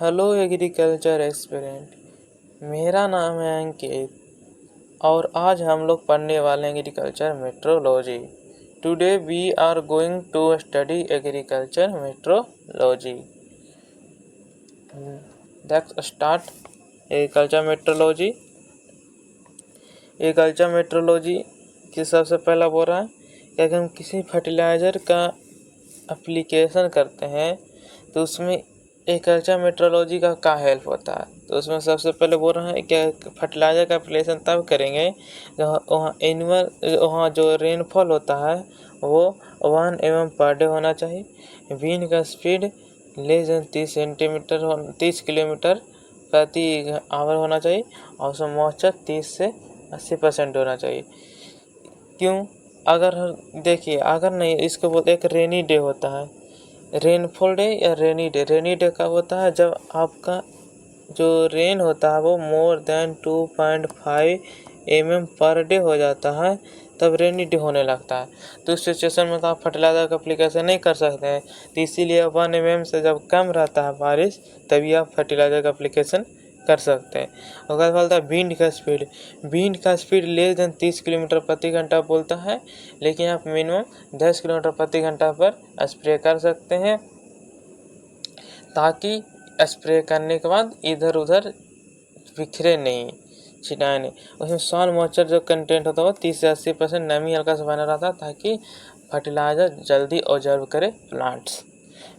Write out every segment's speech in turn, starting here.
Hello agriculture aspirant, मेरा नाम है अंकित और आज हम लोग पढ़ने वाले हैं agriculture meteorology. Today we are going to study agriculture meteorology. Let's start agriculture meteorology. Agriculture meteorology के सबसे पहला बोल रहा है कि अगर हम किसी फर्टिलाइज़र का एप्लीकेशन करते हैं तो उसमें एग्रीकल्चर मेट्रोलॉजी का क्या हेल्प होता है। तो उसमें सबसे पहले बोल रहा है कि फर्टिलाइज़र का एप्लीकेशन तब करेंगे वहाँ जो रेनफॉल होता है वो 1 mm पर डे होना चाहिए। विंड का स्पीड लेस देन 30 किलोमीटर प्रति आवर होना चाहिए और उसमें मॉइस्चर 30 से 80% होना चाहिए। क्यों? अगर देखिए, अगर नहीं, इसको बोलते एक रेनी डे होता है, रेनफॉल डे या रेनी डे। रेनी डे कब होता है? जब आपका जो रेन होता है वो more than 2.5 mm per day हो जाता है, तब रेनी डे होने लगता है। तो इस सिचुएशन में तो आप फर्टिलाइज़र का एप्लीकेशन नहीं कर सकते हैं। तो इसीलिए 1 mm से जब कम रहता है बारिश, तभी आप फर्टिलाइज़र का एप्लीकेशन कर सकते हैं। अगर बोलता है विंड का स्पीड लेस देन 30 किलोमीटर प्रति घंटा बोलता है, लेकिन आप मिनिमम 10 किलोमीटर प्रति घंटा पर स्प्रे कर सकते हैं, ताकि स्प्रे करने के बाद इधर उधर बिखरे नहीं, छिटाए नहीं। उसमें सॉइल मॉइस्चर जो कंटेंट होता है वो 30 से 80% नमी हल्का सा बना रहता है, ताकि फर्टिलाइज़र जल्दी ऑब्जर्व करे प्लांट्स।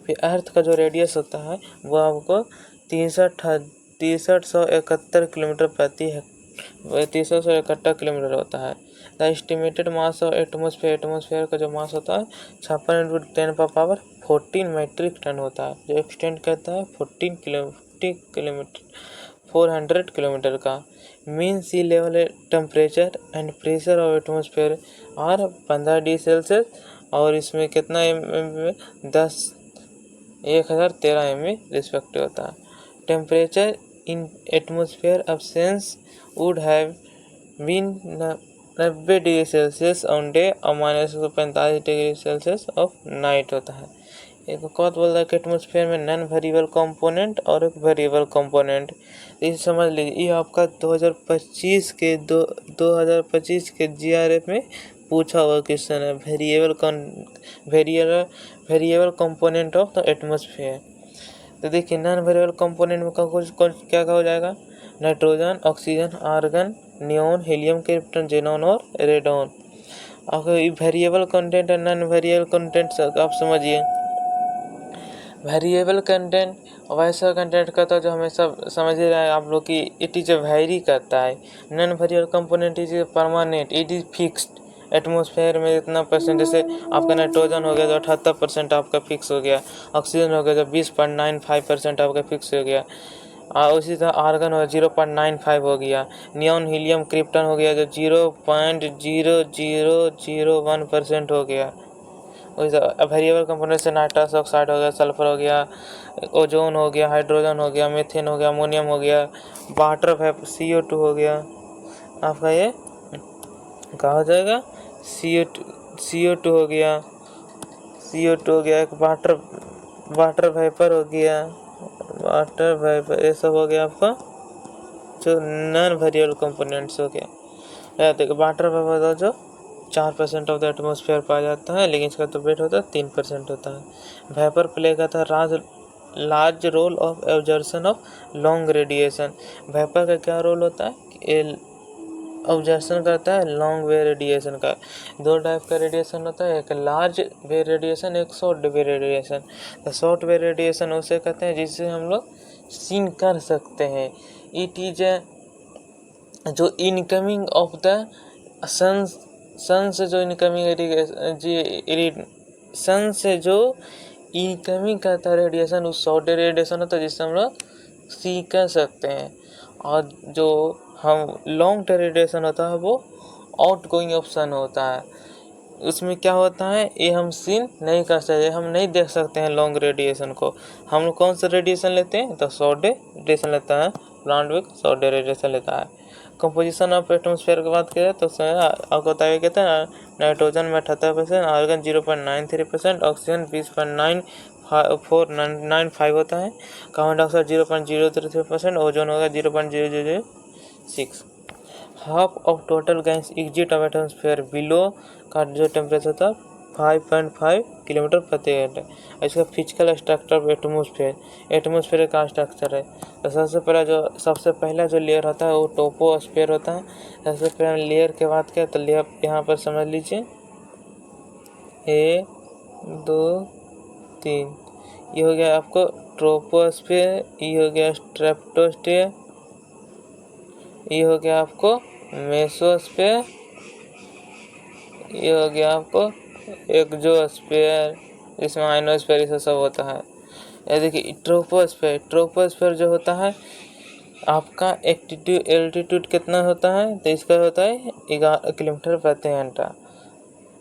फिर अर्थ का जो रेडियस होता है वो आपको 6371 किलोमीटर प्रति 6371 किलोमीटर होता है। The estimated mass of atmosphere का जो मास होता है 56×10⁻14 मीट्रिक टन होता है, जो एक्सटेंड करता है 400 किलोमीटर का। Mean sea level temperature and pressure of atmosphere और 15 डिग्री सेल्सियस, और इसमें कितना 1013 MV रिस्पेक्टिव होता है। Temperature in atmosphere absence would have been 90 degree Celsius on day और -145 डिग्री सेल्सियस ऑफ नाइट होता है। एक बात बोल रहा है कि एटमोसफेयर में नॉन वेरिएबल कंपोनेंट और एक वेरिएबल कंपोनेंट। इसे समझ लीजिए, ये आपका 2025 के GRF में पूछा हुआ क्वेश्चन है, variable component of the atmosphere. तो देखिए, नॉन वेरिएबल कंपोनेंट में क्या हो जाएगा? Nitrogen, oxygen, argon, neon, helium, krypton, xenon और रेडॉन। आपको वेरिएबल कंटेंट और नॉन वेरिएबल कंटेंट आप समझिए। वेरिएबल कंटेंट वैसा कंटेंट करता है जो हमेशा समझ ही रहा है आप लोग कि इट इज वेरी करता है। Non variable component is permanent, it is fixed. Atmosphere में इतना परसेंट, जैसे आपका नाइट्रोजन हो गया जो 78% आपका फिक्स हो गया, ऑक्सीजन हो गया जो 20.95% आपका फिक्स हो गया, और उसी तरह आर्गन हो 0.95 हो गया, नियॉन, हीलियम, क्रिप्टन हो गया जो 0.0001% हो गया। वेरिएबल कंपोनेंट से नाइट्रस ऑक्साइड हो गया, सल्फर हो गया, ओजोन हो गया, हाइड्रोजन हो गया, मीथेन हो गया, अमोनियम हो गया, वाटर वेपर CO2 हो गया। आपका ये क्या हो जाएगा? CO2 हो गया, एक वाटर वेपर हो गया, ये सब हो गया आपका जो नॉन वेरिएबल कंपोनेंट्स हो गया। देखो, वाटर वेपर जो 4% ऑफ द एटमोसफेयर पाया जाता है, लेकिन इसका तो वेट होता है 3% होता है। वेपर प्ले करता है large role of observation of long radiation. Vapour का क्या रोल होता है? ऑब्जर्वेशन करता है लॉन्ग वे रेडिएशन का। दो टाइप का रेडिएशन होता है, एक लार्ज वे रेडिएशन, एक शॉर्ट वे रेडिएशन। तो शॉर्ट वे रेडिएशन उसे कहते हैं जिससे हम लोग सीन कर सकते हैं। इट इज जो इनकमिंग ऑफ द सन से जो इनकमिंग करता है रेडिएशन, उस शॉर्ट रेडिएशन होता है जिससे हम लोग सी कर सकते हैं। और जो हम लॉन्ग रेडिएशन होता है वो आउट गोइंग ऑप्शन होता है। उसमें क्या होता है, ये हम सीन नहीं कर सकते, हम नहीं देख सकते हैं लॉन्ग रेडिएशन को। हम लोग कौन सा रेडिएशन लेते हैं? तो शॉर्ट रेडिएशन लेता है, प्लांट भी शॉर्ट रेडिएशन लेता है। कंपोजिशन ऑफ एटमोसफेयर की बात करें तो उसमें आपको बताया कहते हैं नाइट्रोजन में 78%, आर्गन 0.93%, ऑक्सीजन 495 होता है। कार्बन डाइऑक्साइड 0.033%, ओजोन होगा 0.0006। Half of total gas exit of atmosphere below का जो टेम्परेचर होता है 5.5 किलोमीटर प्रति घंटे। इसका फिजिकल स्ट्रक्चर ऑफ एटमॉस्फेयर का स्ट्रक्चर है। तो सबसे पहला जो लेयर होता है वो टोपोस्फेयर होता है। सबसे पहले लेयर के बाद क्या, तो लेयर यहाँ पर समझ लीजिए 1 2 3, ये हो गया आपको ट्रोपोस्फेयर, ये हो गया स्ट्रेटोस्फेयर, ये हो गया आपको मेसोस्फेयर, ये हो गया आपको एक्सोस्फेयर, इसमें आइनोस्फेयर ये सब होता है। ये देखिए ट्रोपोस्फेयर जो होता है आपका एल्टीट्यूड कितना होता है, तो इसका होता है 11 किलोमीटर प्रति घंटा।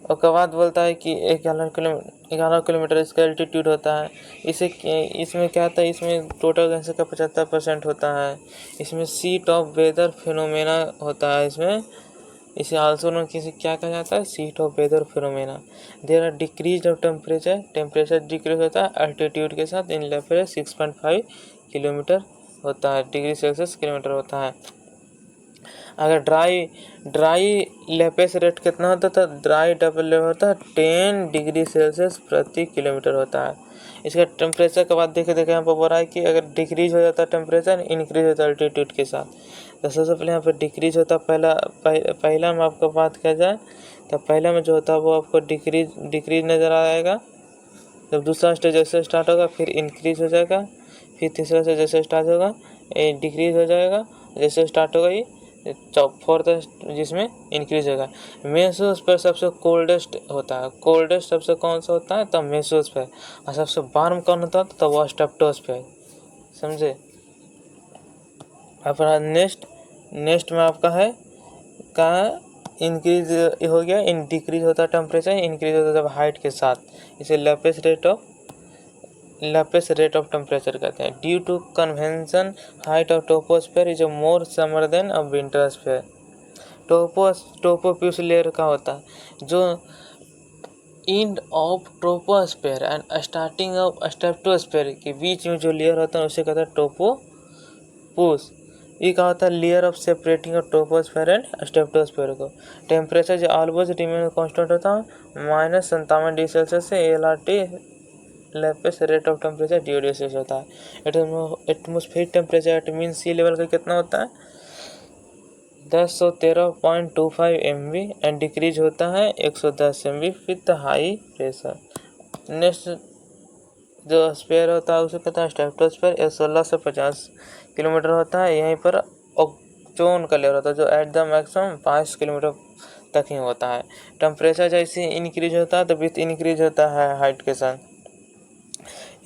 उसके बाद बोलता है कि 11 किलोमीटर इसका एल्टीट्यूड होता है। इसमें क्या होता है, इसमें टोटल गैस का 75% होता है। इसमें सीट ऑफ वेदर फिनोमेना होता है। इसे आल्सो नोन किसी क्या कहा जाता है, seat of weather phenomena. There are decrease of temperature decrease होता है अल्टीट्यूड के साथ इन लेवल 6.5 किलोमीटर होता है, डिग्री सेल्सियस किलोमीटर होता है। अगर ड्राई लेपेस रेट कितना होता था, ड्राई लेवल होता है 10 डिग्री सेल्सियस प्रति किलोमीटर होता है। इसका टेम्परेचर के बाद देखे यहाँ पर बोल रहा है कि अगर डिक्रीज हो जाता है टेम्परेचर, इंक्रीज होता है अल्टीट्यूड के साथ। तो सबसे पहले यहाँ पर डिक्रीज होता है। पहला में आपको बात किया जाए तो पहला में जो होता है वो आपको डिक्रीज नज़र आएगा। जब दूसरा स्टेज जैसे स्टार्ट होगा फिर इंक्रीज हो जाएगा, फिर तीसरा स्टेज जैसे स्टार्ट होगा ये डिक्रीज हो जाएगा, जैसे स्टार्ट होगा ये फोर्थ जिसमें इंक्रीज होगा। मेसोस्फीयर सबसे कोल्डेस्ट होता है। कोल्डेस्ट सबसे कौन सा होता है, तो मेसोस्फीयर। और सबसे वार्म कौन होता है, तो वो स्ट्रेटोस्फीयर। समझे। अपना नेक्स्ट में आपका है का इंक्रीज हो गया, डिक्रीज होता है टेम्परेचर, इंक्रीज होता है जब हाइट के साथ। इसे लेपेस रेट ऑफ टेम्परेचर कहते हैं। Due to convection height of troposphere is more summer than of winter. Troposphere layer का होता है जो end of troposphere and starting of stratosphere के बीच में जो लेयर होता है उसे कहता है टोपोस्फेयर। ये क्या होता है, layer of separating of troposphere and stratosphere को। टेम्परेचर जो ऑलवेज रिमेन कांस्टेंट होता है -57 डिग्री सेल्सियस से LRT lapse rate of temperature DO होता है। Atmospheric temperature at mean sea level का कितना होता है 1013.25 MV एंड डिक्रीज होता है 110 MV with high pressure. Next जो स्फीयर होता है उसे कहता है स्ट्रेटोस्फीयर। 16 से 50 किलोमीटर होता है। यहीं पर ओजोन का लेयर होता है जो एट द मैक्सिमम 5 किलोमीटर तक ही होता है। टेम्परेचर जैसे इंक्रीज होता है तो विथ इंक्रीज होता है हाइट के साथ।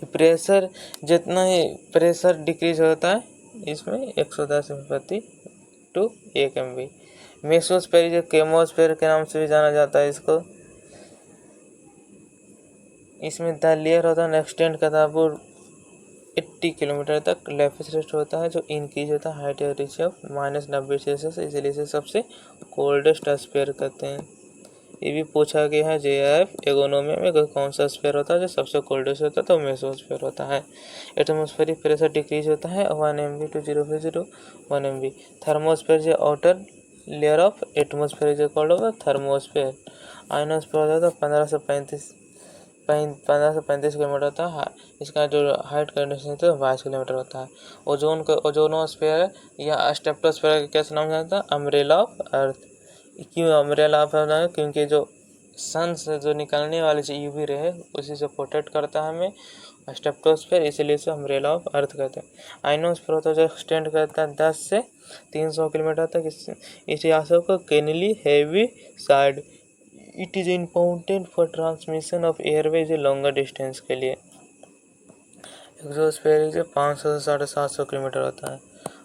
प्रेशर जितना ही प्रेशर डिक्रीज होता है इसमें 110 प्रति टू 1 MV। मेसोस्फीयर जो केमोस्फीयर के नाम से भी जाना जाता है इसको। इसमें द लेयर होता है एक्सटेंड करता है वो 80 किलोमीटर तक। लेपेस रेट होता है जो इंक्रीज होता है हाइट रीच ऑफ -90 सेल्सियस, इसलिए इसे सबसे कोल्डेस्ट स्फीयर कहते हैं। ये भी पूछा गया है JF एगोनोमी में कौन सा स्फीयर होता है जो सबसे कोल्डेस्ट होता है, तो मेसोस्फीयर होता है। एटमॉस्फेरिक प्रेशर डिक्रीज होता है 1 MV टू 0.01 MV। थर्मोस्फीयर जो आउटर लेयर ऑफ एटमॉस्फेयर जो कॉल्ड होगा थर्मोस्फीयर। आइनोस्फीयर होता है 15 से 35 किलोमीटर होता है। इसका जो हाइट कंडीशन होता है 22 किलोमीटर होता है। ओजोनोस्फीयर या स्ट्रेटोस्फीयर कैसे नाम जाता है, अम्ब्रेला ऑफ अर्थ। क्यों अम्ब्रेला ऑफ अर्थ है, क्योंकि जो सन से जो निकलने वाले जो UV रे है उसी से प्रोटेक्ट करता है हमें स्ट्रेटोस्फीयर, इसलिए इसे अम्ब्रेला ऑफ अर्थ कहते हैं। आइनोस्फीयर होता है जो एक्सटेंड करता है 10 से 300 किलोमीटर तक। इसे आंसर को Kennelly Heaviside. It is important for transmission of airways longer distance के लिए। एक्सोस्फीयर जो 500 से 750 किलोमीटर होता है।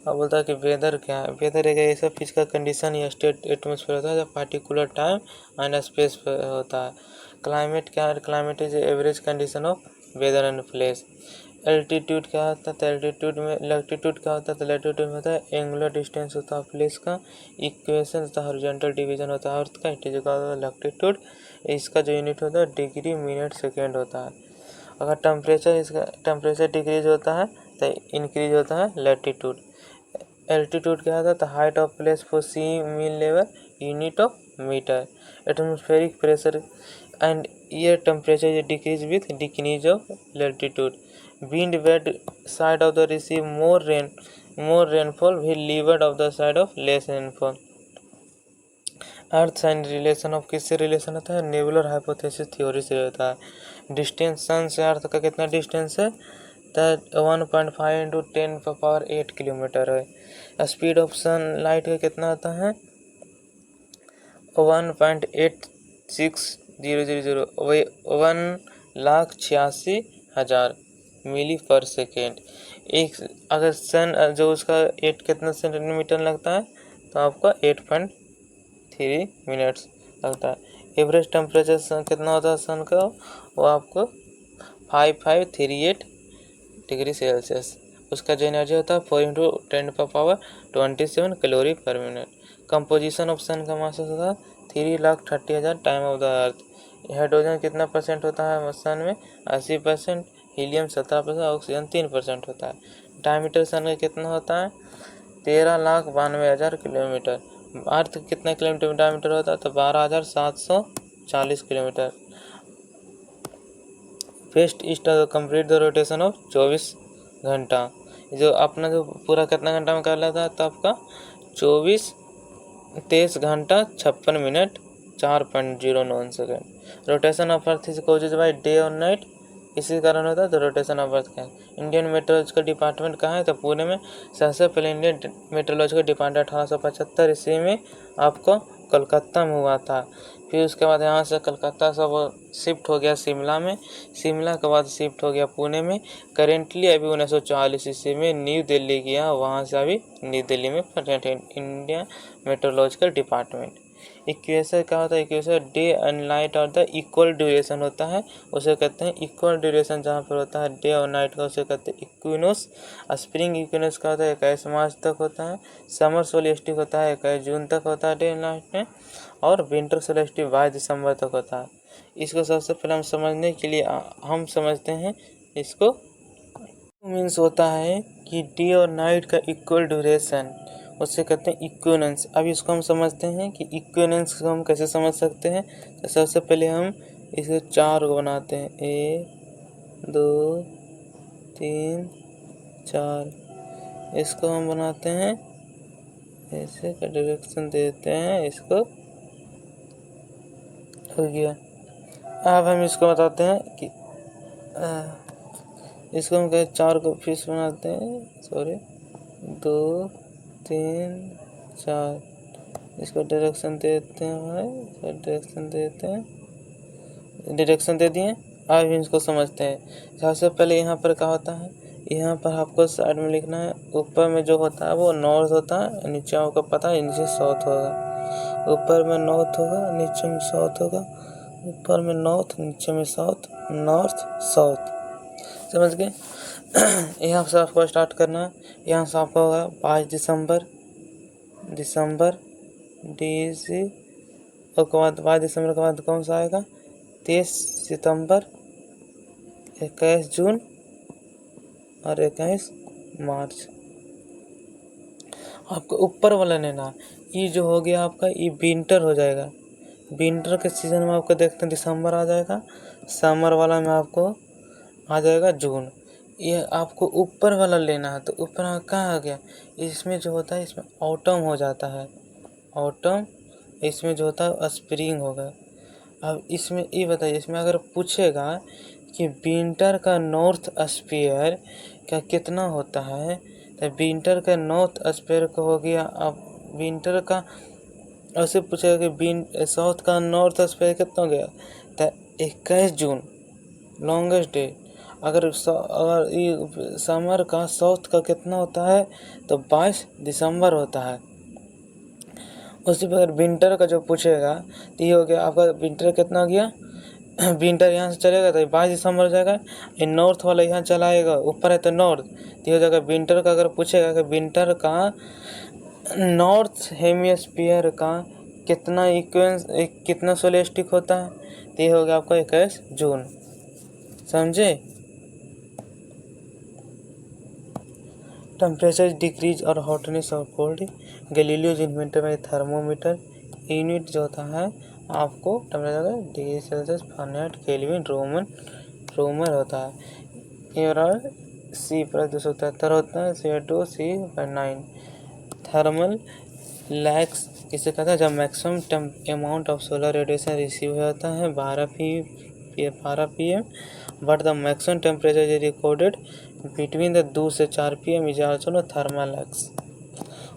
अब बोलता है कि वेदर क्या है। वेदर एक ऐसा फिजिकल कंडीशन या स्टेट एटमॉस्फेयर होता है जो पार्टिकुलर टाइम एंड स्पेस पर होता है। क्लाइमेट क्या है, climate is average condition of weather and place. Altitude क्या होता है, तो एल्टीट्यूड में लैटिट्यूड क्या होता है, तो लैटिट्यूड में होता है एंगुलर डिस्टेंस होता है प्लेस का। इक्वेशन होता है हॉरिजॉन्टल डिवीजन होता है अर्थ का, इट इज कॉल्ड लैटिट्यूड। इसका जो यूनिट होता है डिग्री मिनट सेकेंड होता है। अगर टेम्परेचर डिक्रीज होता है तो इंक्रीज होता है लैटिट्यूड। एल्टीट्यूड क्या होता है? तो height of place for sea mean level, unit of metre. Atmospheric pressure and air temperature decrease with decrease of latitude. Wind wet side of the receive more rainfall will leeward of the side of less rainfall। Earth and relation of किससे relation होता है? Nebular hypothesis theory से होता है। Distance सन से अर्थ का कितना distance है? तो 1.5 इंटू 10⁸ किलोमीटर है। स्पीड ऑफ सन लाइट का कितना होता है? 1.86000 1,86,000 मिली पर सेकेंड। एक अगर सन जो उसका 8 कितना सेंटीमीटर लगता है तो आपका 8.3 मिनट्स लगता है। एवरेज टेम्परेचर कितना होता है सन का? वो आपको 5538 डिग्री सेल्सियस। उसका जो एनर्जी होता है 4 into 10⁻27 calorie per minute. Composition of sun का मास होता है 3,30,000 time of the earth. Hydrogen कितना परसेंट होता है सन में? 80%। हीलियम 17%। ऑक्सीजन 3% होता है। डायमीटर सन का कितना होता है? 13,92,000 किलोमीटर। अर्थ कितना किलोमीटर डायमीटर होता है? तो 12,740 kilometre. West east complete the rotation of 24 घंटा। जो अपना जो पूरा कितना घंटा में कर लेता है? तो आपका 23 घंटा 56 minute 4.09 second. Rotation of earth is causes by day और नाइट, इसी कारण होता है तो रोटेशन ऑफ अर्थ का। इंडियन मेट्रोलॉजिकल डिपार्टमेंट कहाँ है? तो पुणे में। सबसे पहले इंडियन मेट्रोलॉजिकल डिपार्टमेंट 1875 ईस्वी में आपको कलकत्ता में हुआ था। फिर उसके बाद यहाँ से कलकत्ता से वो शिफ्ट हो गया शिमला में। शिमला के बाद शिफ्ट हो गया पुणे में। करेंटली अभी 1940 ईस्वी में न्यू दिल्ली गया, वहाँ से अभी न्यू दिल्ली में present India meteorological department. Equation क्या होता है? इक्वेशन डे एंड नाइट और द इक्वल ड्यूरेशन होता है, उसे कहते हैं इक्वल ड्यूरेशन। जहाँ पर होता है डे और नाइट का उसे कहते हैं इक्विनोस। स्प्रिंग इक्विनोस का होता है 21 मार्च तक होता है। समर सोलिस्टिक होता है 21 जून तक होता है डे एंड नाइट में। और विंटर सोलिस्टिक 22 दिसंबर तक होता है। इसको सबसे पहले हम समझने के लिए हम समझते हैं इसको मीन्स होता है कि डे और नाइट का इक्वल ड्यूरेशन, उससे कहते हैं इक्विवेलेंस। अब इसको हम समझते हैं कि इक्विवेलेंस को हम कैसे समझ सकते हैं। तो सबसे पहले हम इसे 4 को बनाते हैं, 1 2 3 4। इसको हम बनाते हैं ऐसे का डायरेक्शन देते हैं, इसको हो गया। अब हम इसको बताते हैं कि इसको हम कहें 4 को फिर बनाते हैं, सॉरी 2 3 4। इसको डायरेक्शन देते हैं भाई, डायरेक्शन देते हैं, डायरेक्शन दे दिए। अब इसको समझते हैं। सबसे पहले यहाँ पर क्या होता है? यहाँ पर आपको साइड में लिखना है, ऊपर में जो होता है वो नॉर्थ होता है, नीचे आपको पता है नीचे साउथ होगा। ऊपर में नॉर्थ होगा, नीचे में साउथ होगा। ऊपर में नॉर्थ, नीचे में साउथ, नॉर्थ साउथ। समझ गए? यहाँ से आपको स्टार्ट करना है। यहाँ से आपका होगा 5 दिसंबर DC। उसके बाद 5 दिसंबर के बाद कौन सा आएगा? 23 सितंबर, 21 जून और 21 मार्च। आपको ऊपर वाला लेना। ये जो हो गया आपका, ये विंटर हो जाएगा। विंटर के सीज़न में आपको देखते हैं दिसंबर आ जाएगा। समर वाला में आपको आ जाएगा जून। ये आपको ऊपर वाला लेना है। तो ऊपर कहाँ आ गया? इसमें जो होता है इसमें ऑटम हो जाता है, ऑटम। इसमें जो होता है स्प्रिंग होगा। अब इसमें ये बताइए, इसमें अगर पूछेगा कि विंटर का नॉर्थ स्फीयर का कितना होता है, तो विंटर का नॉर्थ स्फीयर का हो गया। अब विंटर का ऐसे पूछेगा कि साउथ का नॉर्थ स्फीयर कितना हो गया, तो 21 जून लॉन्गेस्ट डे। अगर ये समर का साउथ का कितना होता है, तो 22 दिसंबर होता है। उसी पर विंटर का जो पूछेगा तो ये हो गया आपका विंटर कितना हो गया। विंटर यहाँ से चलेगा तो 22 दिसंबर हो जाएगा। ये नॉर्थ वाला यहाँ चला आएगा, ऊपर है तो नॉर्थ, तो हो जाएगा विंटर का। अगर पूछेगा कि विंटर का नॉर्थ हेमिस्फीयर का कितना सोलिस्टिक होता है, तो ये हो गया आपका 21 जून। समझे। टेम्परेचर डिक्रीज और hotness of cold, Galileo's invented by thermometer. Unit जो होता है आपको temperature degree Celsius, Fahrenheit, Kelvin, Romer होता है। और सी पर 273 होता है, CO2 C/9। थर्मल लैक्स किसे कहता है, जब maximum amount of solar radiation receive होता है 12 PM, but the maximum temperature is recorded between the 2 से 4 PM is also thermal lags.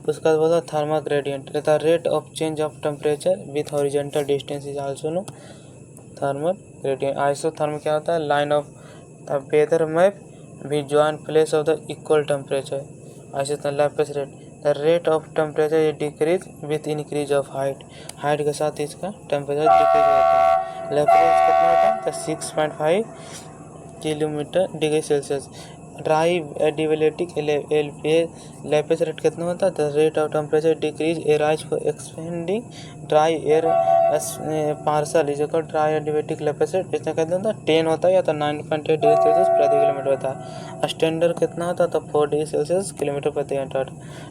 उसका बाद बोला thermal gradient, the rate of change of temperature with horizontal distance is also know thermal gradient. Isotherm क्या होता है, line of the weather map भी join place of the equal temperature. Isotherm lapse rate, the rate of temperature is decrease with increase of height, height के साथ इसका temperature decrease होता है। Laplace कितना होता है, तो 6.5 kilometre degree Celsius. Dry adiabatic lapse rate कितना होता है, the rate of temperature decrease a rise for expanding dry air parcel is equal dry adiabatic lapse rate कितना कहते हैं, 10 होता है या तो 9.8 डिग्री सेल्सियस प्रति किलोमीटर होता है। स्टैंडर्ड कितना होता है, तो 4 डिग्री सेल्सियस किलोमीटर प्रति घंटा।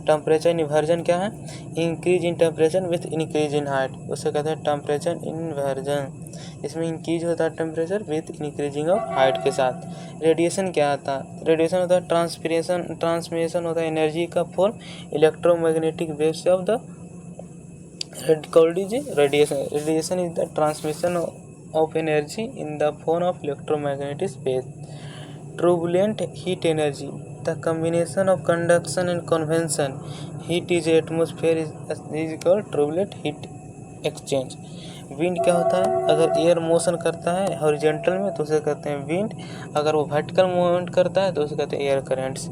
टेम्परेचर इन्वर्जन क्या है, increase in temperature with increase in height, उसे कहते हैं टेम्परेचर इन्वर्जन। इसमें इंक्रीज होता है temperature with increasing of height के साथ। रेडिएशन क्या आता है, रेडिएशन होता है ट्रांसमिशन होता है एनर्जी का form electromagnetic waves of the radiation. Radiation is the transmission of energy in the form of electromagnetic waves. Turbulent heat energy, the combination of conduction and convection heat is atmosphere is called turbulent heat exchange। Wind क्या होता है, अगर air motion करता है horizontal में तो उसे कहते हैं विंड, अगर वो वर्टिकल मूवमेंट करता है तो उसे कहते हैं एयर करेंट्स।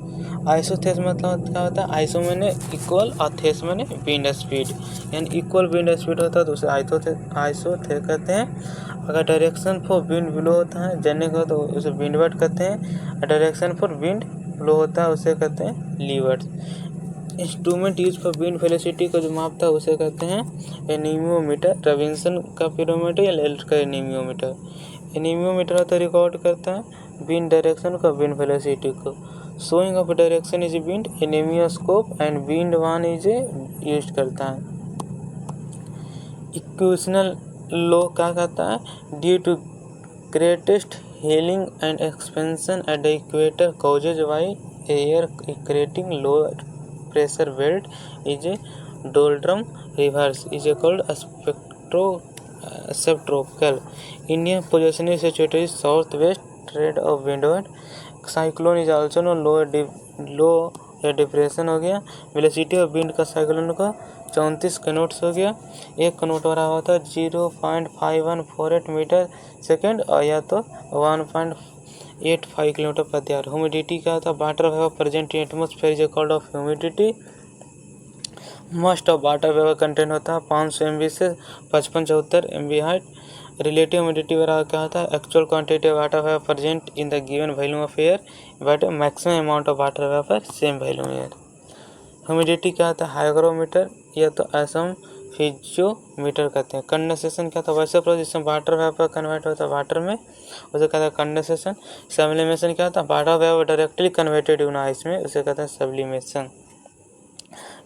आइसोथेस मतलब क्या होता है, आइसो मैंने इक्वल और थेस मैंने विंड स्पीड, यानी इक्वल विंड स्पीड होता है तो उसे आइसोथेस कहते हैं। अगर डायरेक्शन फॉर विंड ब्लो होता है जनने का तो उसे विंडवर्ड कहते हैं, डायरेक्शन फॉर विंड ब्लो होता है उसे कहते हैं leeward. Instrument use for wind velocity को जो मापता है उसे कहते हैं एनीमियोमीटर। रॉबिन्सन का पिरोमीटर या लेल्ट का एनीमियोमीटर। एनीमियोमीटर तो रिकॉर्ड करता है विंड डायरेक्शन का विंड वेलोसिटी को। Showing of direction is wind anemoscope and wind vane is use करता है। इक्वेशनल लॉ क्या कहता है, due to greatest heating and expansion at the equator causes by air creating low pressure belt is a doldrum reverse is called a subtropical. India position is situated southwest trade of windward. Cyclone is also known low depression हो गया। Velocity of wind का cyclone का 34 कनोट्स हो गया। एक कनोट हो रहा होता है 0.5148 मीटर सेकेंड और या तो 1.85 किलोमीटर प्रति आवर। ह्यूमिडिटी क्या होता है, water vapour present in atmosphere is called of humidity. Must of water vapour content होता है 500 MB से 55-74 MB हाइट। रिलेटिव ह्यूमिडिटी बराबर क्या होता है, actual quantity of water vapour present in the given volume of air but maximum amount of water vapour same volume air. Humidity क्या होता है, हाइग्रोमीटर या तो एसम फिजियोमीटर कहते हैं। कंडेंसेशन क्या था, वैसे प्रोसेस जिसमें वाटर वेपर कन्वर्ट होता है वाटर में उसे कहते हैं कंडेंसेशन। सब्लिमेशन क्या होता है, water vapour directly converted in ice में उसे कहते हैं सब्लिमेशन।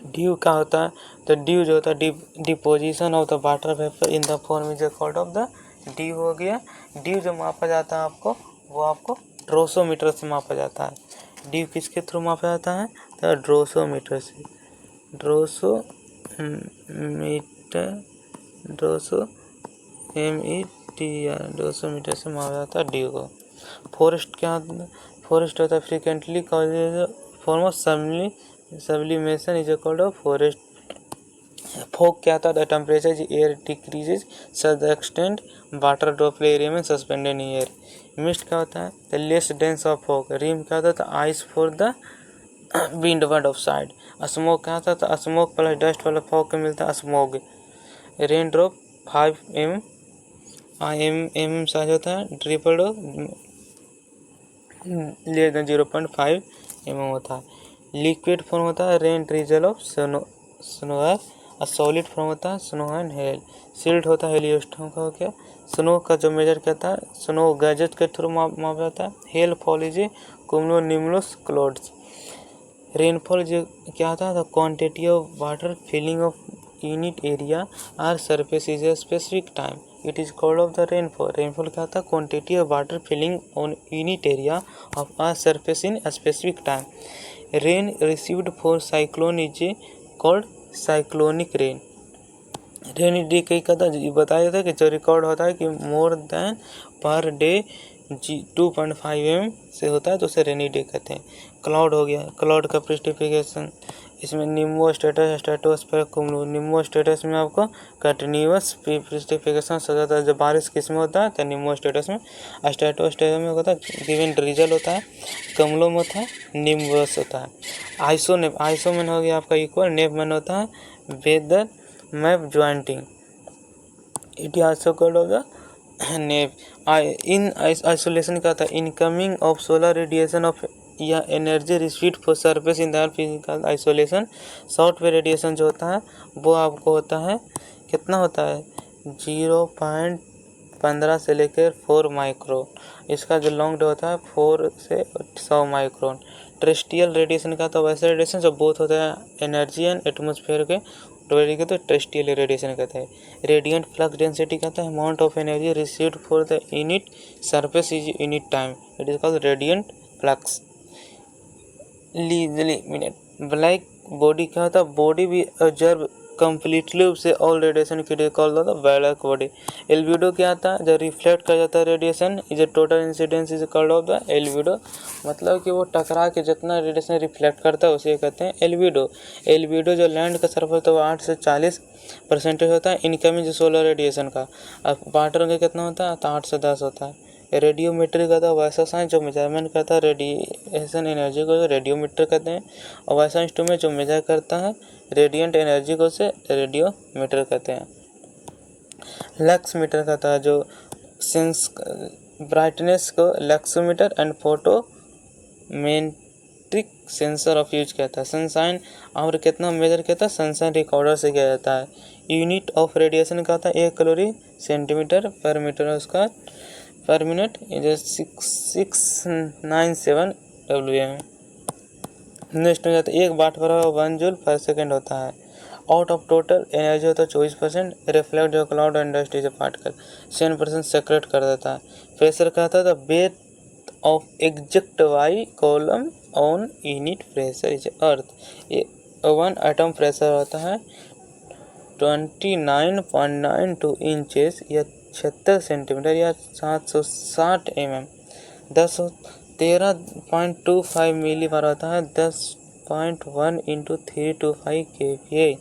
ड्यू क्या होता है, तो ड्यू जो होता है deposition of the water vapour in the form is called of the due हो गया। ड्यू जो मापा जाता है आपको वो आपको ड्रोसोमीटर से मापा जाता है। ड्यू किसके थ्रू मापा जाता है, तो ड्रोसोमीटर से। ड्रोसोमीटर से मापा जाता है ड्यू को। फॉरेस्ट क्या होता है, फॉरेस्ट होता है frequently causes form of sublimation is called of forest. Fog क्या था, the temperature air decreases such the extent water drop area में सस्पेंडेड इन एयर। मिस्ट क्या होता है, the less dense of fog. Rime क्या होता है, ice for the windward of side. Smoke क्या होता है, स्मोक प्लस डस्ट वाला फॉग को मिलता है smog. Rain drop 5 mm size होता है, triple dough less than 0.5 mm होता है। लिक्विड फॉर्म होता है रेन ट्रिजल ऑफ स्नोअर सॉलिड फॉर्म होता है स्नो एंड हेल। सील्ड होता है हेलियोस्टोम का हो गया। स्नो का जो मेजर करता है स्नो गैजेट के थ्रू मापा जाता है। Hail fall is cumulonimbus clouds. Rainfall जो क्या होता है the quantity of water falling of unit area or surface is a specific time it is called of the rainfall. Rainfall क्या होता है quantity of water falling on unit area of or surface in a specific time. Rain received for cyclone is called cyclonic rain. Rainy day कई का बताया जाता है कि जो रिकॉर्ड होता है कि more than per day 2.5 mm से होता है तो उसे रेनी डे कहते हैं। क्लाउड हो गया, क्लाउड का प्रेसिपिटेशन इसमें Nimbo status stratosphere कुमुलो। Nimbo status में आपको कंटिन्यूअस प्रेसिपिटेशन हो जाता है, जब बारिश किस में होता है तो निम्बो स्टेटस में। स्ट्रेटोस्फेयर में होता है गिवन ड्रिजल होता है। कमुलो में होता है निम्बस होता है। आइसो में हो गया आपका इक्वल। नेप में होता है weather map jointing it is also called of the nap. Insolation का था incoming of solar radiation of या energy received for surface in the physical insolation. Short wave radiation जो होता है वो आपको होता है कितना होता है 0.15 से लेकर 4 माइक्रोन। इसका जो लॉन्ग होता है 4 से 100 माइक्रोन। टेरेस्ट्रियल रेडिएशन का तो वैसे रेडिएशन जो बोथ होता है एनर्जी एंड एटमॉस्फेयर के तो टेरेस्ट्रियल रेडिएशन कहते हैं। रेडिएंट फ्लक्स डेंसिटी कहता है amount of energy received for the unit surface is unit time it is called radiant flux. Minute black body क्या होता है बॉडी भी ऑब्जर्व कंप्लीटली से ऑल रेडिएशन की कॉल होता है ब्लैक बॉडी। एल्बिडो क्या आता है जो रिफ्लेक्ट कर जाता है radiation is a total incidence is called of the albedo. मतलब कि वो टकरा के जितना रेडिएशन रिफ्लेक्ट करता है उसे कहते हैं एल्बिडो। एल्बिडो जो लैंड का सरफेस तो 8 से 40% होता है इनकमिंग जो सोलर रेडिएशन का। अब वाटर का कितना होता है तो 8 से 10 होता है। रेडियोमीटर का था वैसा साइंस जो मेजरमेंट करता है रेडिएशन एनर्जी को रेडियोमीटर कहते हैं। और वैसा इंस्ट्रूमेंट जो मेजर करता है रेडिएंट एनर्जी को से रेडियोमीटर कहते हैं। लक्स मीटर का था जो सेंस ब्राइटनेस को luxometer and photometric sensor of use कहता है। सनशाइन और कितना मेजर कहता है सनशाइन रिकॉर्डर से किया जाता है। यूनिट ऑफ रेडिएशन का था 1 कैलोरी सेंटीमीटर पर मीटर उसका पर मिनट इज 697 WM। नेक्स्ट हो जाता है 1 वाट पर 1 जूल पर सेकेंड होता है। आउट ऑफ टोटल एनर्जी होता है 24%। रिफ्लेक्ट जो क्लाउड एंड डस्ट इसे पार्ट कर 7% सेक्रेट कर देता है। प्रेशर का था बेथ of exact Y column on unit pressure is earth. 1 atm pressure होता है 29.92 इंचेस या 76 सेंटीमीटर या 760 mm। 13.25 मिली बार होता है 10.1 × 325 kPa।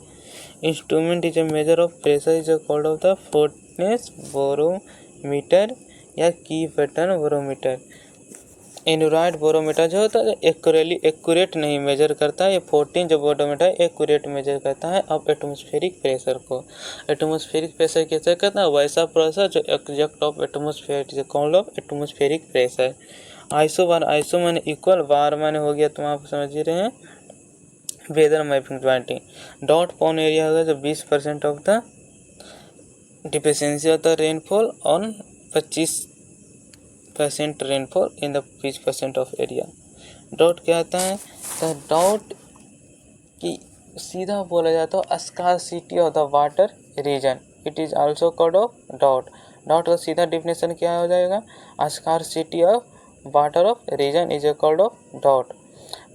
Instrument is a measure of pressure is called of the Fortin's barometer या की पैटर्न बोरोमीटर। एनुराइड बोरोमीटर जो होता है एक्यूरेट नहीं मेजर करता है। ये 14 जो बोरोमीटर एक्यूरेट मेजर करता है अब एटमॉस्फेरिक प्रेशर को। एटमॉस्फेरिक प्रेशर कैसे करता है वैसा प्रेशर जो exact of atmosphere is called of atmospheric pressure. Iso माने इक्वल बार माने हो गया तुम आप समझ ही रहे हैं वेदर मैपिंग ज्वाइंटिंग। डॉट पॉन एरिया होगा जो 20% of the deficiency of the rainfall on 25% rainfall in the 20% of area. डॉट क्या आता है तो डॉट की सीधा बोला जाता है scarcity of the water region it is also called of dot. Dot का सीधा डिफिनेशन क्या हो जाएगा scarcity of water of region is called of dot.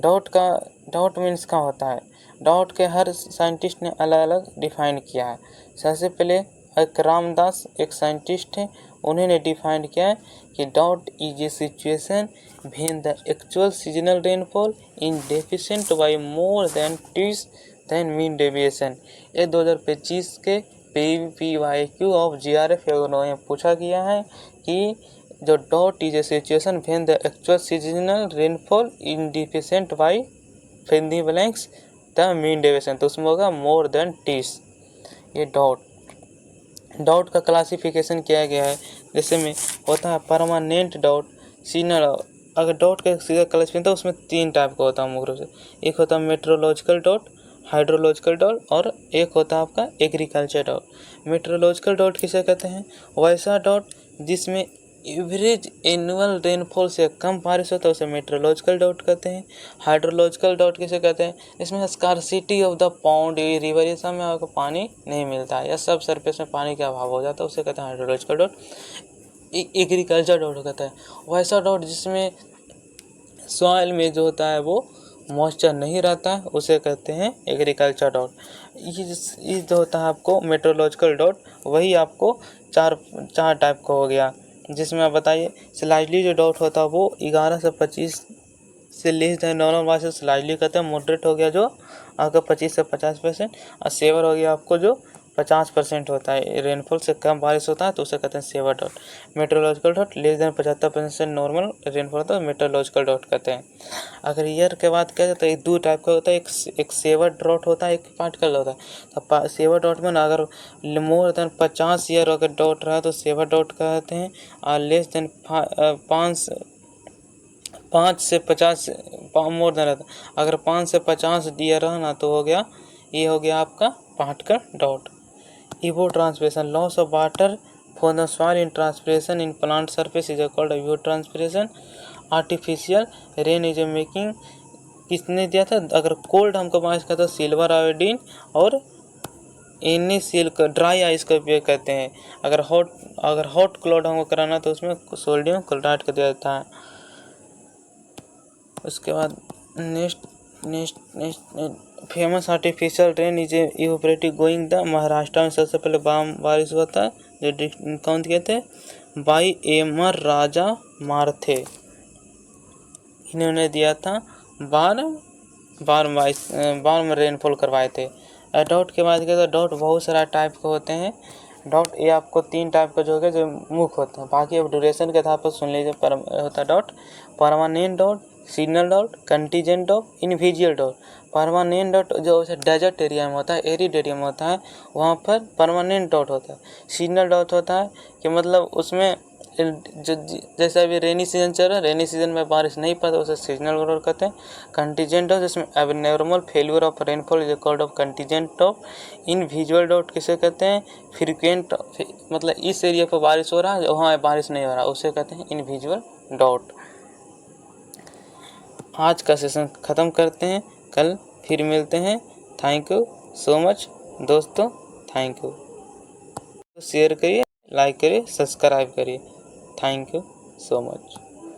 Dot means क्या होता है डॉट के हर साइंटिस्ट ने अलग अलग डिफाइन किया है। सबसे पहले एक रामदास एक साइंटिस्ट है उन्होंने डिफाइन किया है कि डॉट is a situation when the actual seasonal rainfall in deficient by more than mean deviation. ये 2025 के PYQ ऑफ GRF ने पूछा गया है कि जो डॉट is a situation when the actual seasonal rainfall in deficient by फिंदी ब्लैंक्स द मीन डेविएशन तो उसमें होगा मोर देन टीस। ये डॉट का क्लासिफिकेशन किया गया है जैसे में होता है परमानेंट डॉट सीजनल। अगर डॉट का सीधा क्लासिफिकेशन तो उसमें 3 टाइप का होता है मुख्य रूप से। एक होता है मेट्रोलॉजिकल डॉट हाइड्रोलॉजिकल डॉट, और एक होता है आपका एग्रीकल्चर डॉट। मेट्रोलॉजिकल डॉट किसे कहते हैं? वैसा डॉट जिसमें एवरेज एनुअल रेनफॉल से कम बारिश होता है उसे मेट्रोलॉजिकल डॉट कहते हैं। हाइड्रोलॉजिकल डॉट किसे कहते हैं? इसमें scarcity of the pond, river, ये सब में आपको पानी नहीं मिलता है या सब सरफेस में पानी का अभाव हो जाता है, उसे कहते हैं हाइड्रोलॉजिकल डॉट। एग्रीकल्चर डॉट कहता है वैसा डॉट जिसमें सॉइल में जो होता है वो मॉइस्चर नहीं रहता है, उसे कहते हैं एग्रीकल्चर डॉट। ये जो होता है आपको मेट्रोलॉजिकल डॉट, वही आपको चार टाइप का हो गया, जिसमें आप बताइए स्लाइडली जो डॉट होता है वो 11 से 25 से लेस देन नॉर्मल भाषा से स्लाइडली कहते हैं। मॉडरेट हो गया जो आपका 25 से 50%, और सेवर हो गया आपको जो 50% होता है, रेनफॉल से कम बारिश होता है तो उसे कहते हैं सेवर डॉट। मेट्रोलॉजिकल डॉट लेस देन 75% नॉर्मल रेनफॉल होता है, मेट्रोलॉजिकल डॉट कहते हैं। अगर ईयर के बाद क्या जाता है, दो टाइप का होता है, एक सेवर डॉट होता है, एक पार्टिकल होता है। तो सेवर डॉट में ना अगर मोर देन 50 ईयर अगर डॉट रहा तो सेवर डॉट कहते हैं, और लेस देन 5 से 50 मोर देन रहता है, अगर 5 से 50 ईयर रहा ना तो हो गया, ये हो गया आपका particle dot. Evapotranspiration, loss of water for the soil in transpiration in plant surface is called evapotranspiration. Artificial rain is making, किसने दिया था? अगर कोल्ड हमको बारिश का तो सिल्वर आयोडीन और NaCl का ड्राई आइस का उपयोग करते हैं। अगर हॉट क्लाउड हमको कराना तो उसमें सोडियम क्लोराइड का दिया जाता है। उसके बाद next famous artificial rain is evaporative going the, Maharashtra में सबसे पहले बारिश हुआ था जो कौन दिए थे? बाई एमर राजा मार्थे, इन्होंने दिया था बार में रेनफॉल करवाए थे। डॉट के बाद क्या था? डॉट बहुत सारा टाइप के होते हैं। डॉट ये आपको 3 टाइप का जो है जो मुख्य होते हैं, बाकी अब ड्यूरेशन के आधार पर सुन लीजिए। होता है dot permanent dot, seasonal dot, contingent dot, invisible dot. Permanent dot जो डेजर्ट एरिया में होता है, एरिड एरिया में होता है, वहाँ पर परमानेंट डॉट होता है। सीजनल डॉट होता है कि मतलब उसमें जो जैसे अभी रेनी सीजन चल रहा है, रेनी सीजन में बारिश नहीं पड़ता उसे सीजनल डॉट कहते हैं। कंटीजेंट डॉट जिसमें abnormal failure of rainfall is called of contingent dot. Invisible dot किसे कहते हैं? फ्रीक्वेंट, मतलब इस एरिया पर बारिश हो रहा है वहाँ बारिश नहीं हो रहा, उसे कहते हैं इनविजिबल डॉट। आज का सेशन ख़त्म करते हैं, कल फिर मिलते हैं। थैंक यू सो मच दोस्तों, थैंक यू। शेयर करिए, लाइक करिए, सब्सक्राइब करिए। Thank you so much.